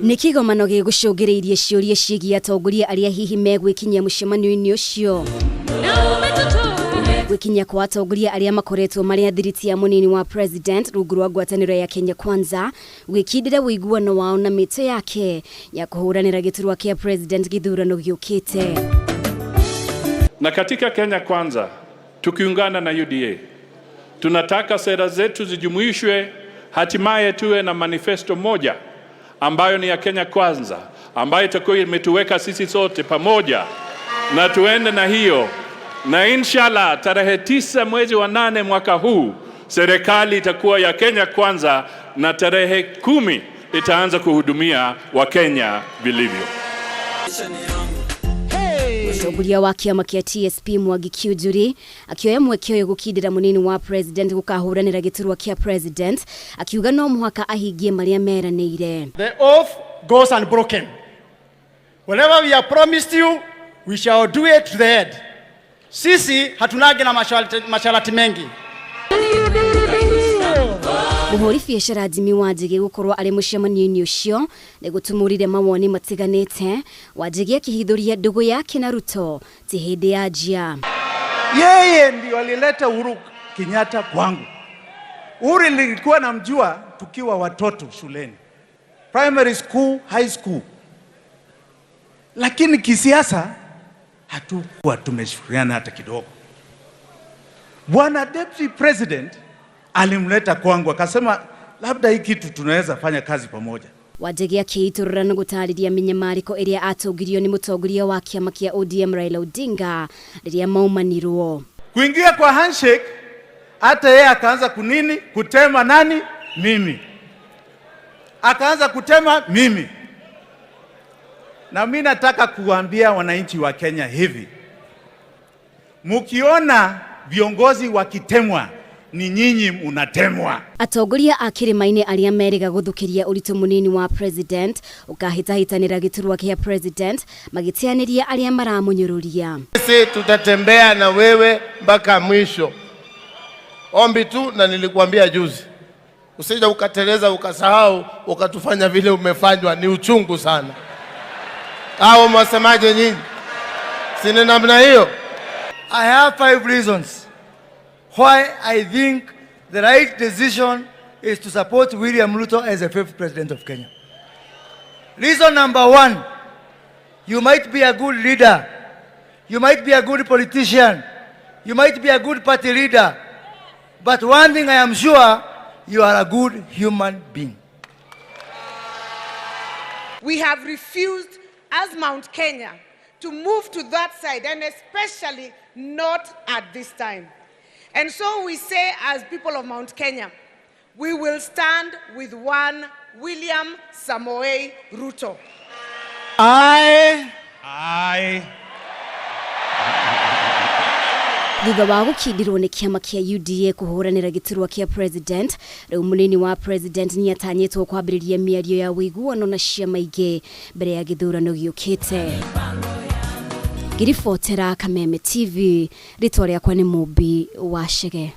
Nikigomano gigucungiriirie ciuria ciigie atongoria aria hihi megwikinyia mucemanio-ini ucio. Gwikinyia kwa atongoria aria makoretwo mari athiriti ya munini wa president rungu rwa ngwataniro ya Kenya Kwanza gwikindira wiguano wao na mito yake ya kuhuranira giturwa kia president githurano giukite. Na katika Kenya Kwanza tukiungana na UDA tunataka sera zetu zijumuishwe, hatimaye tuwe na manifesto moja ambayo ni ya Kenya Kwanza, ambayo itakuwa imetuweka sisi sote pamoja, na tuende na hiyo, na inshallah tarehe 9 mwezi wa 8 mwaka huu serikali itakuwa ya Kenya Kwanza, na tarehe 10 itaanza kuhudumia wa Kenya vilivyo. Mutongoria wa kiama kia TSP Mwangi Kiunjuri akioya mwekeo gukindira munini wa president gukahuranira giturwa kia president akiuga no muhaka ahingie maria meranire. The oath goes unbroken. Whatever we have promised you, we shall do it to the end. Sisi hatunage na masharti mengi. Muhuri biashara Jimmy Wanjigi gukorwa ari mucemanio-ini ucio ni gutumurire mawoni matiganite. Wanjigi akihithuria ndugu yake na Ruto ti hindi ya njia. Yeye ndio alileta Uhuru Kenyatta kwangu. Uhuru nilikuwa namjua tukiwa watoto shuleni, primary school, high school, lakini kisiasa hatukuwa tumeshirikiana hata kidogo. Bwana Deputy President alimleta kwangu akasema labda hii kitu tunaweza fanya kazi pamoja. Wanjigi akiiturura na gutariria minyamariko iria atongirio ni mutongoria wa kiama kia ODM Raila Odinga riria maumanirwo. Kuingia kwa handshake, hata yeye akaanza kutema nani? Mimi. Akaanza kutema mimi. Na mimi nataka kuambia wananchi wa Kenya hivi, mukiona viongozi wakitemwa ni nyinyi unatemwa. Atongoria akirimaine aria meriga guthukiria uritu munini wa president ukahitahitanira giturwa kia president magitianiria aria maramunyururia. Sisi tutatembea na wewe mpaka mwisho. Ombi tu, na nilikuambia juzi, usije ukateleza ukasahau ukatufanya vile umefanywa, ni uchungu sana. Hao mwasemaje nyinyi? Sina namna hiyo. I have 5 reasons why I think the right decision is to support William Ruto as the 5th president of Kenya. Reason number 1, you might be a good leader, you might be a good politician, you might be a good party leader, but one thing I am sure, you are a good human being. We have refused as Mount Kenya to move to that side, and especially not at this time. And so we say, as people of Mount Kenya, we will stand with one William Samoei Ruto. I Thutha wa gukindirwo ni kiama kia UDA kuhuranira giturwa kia president, riu munini wa president ni atanyetwo kwambiriria miario ya wiguano na ciama ingi mbere ya githurano giukite. Giribotera Kameme TV, ritwa riakwa ni Mubi wa Shege.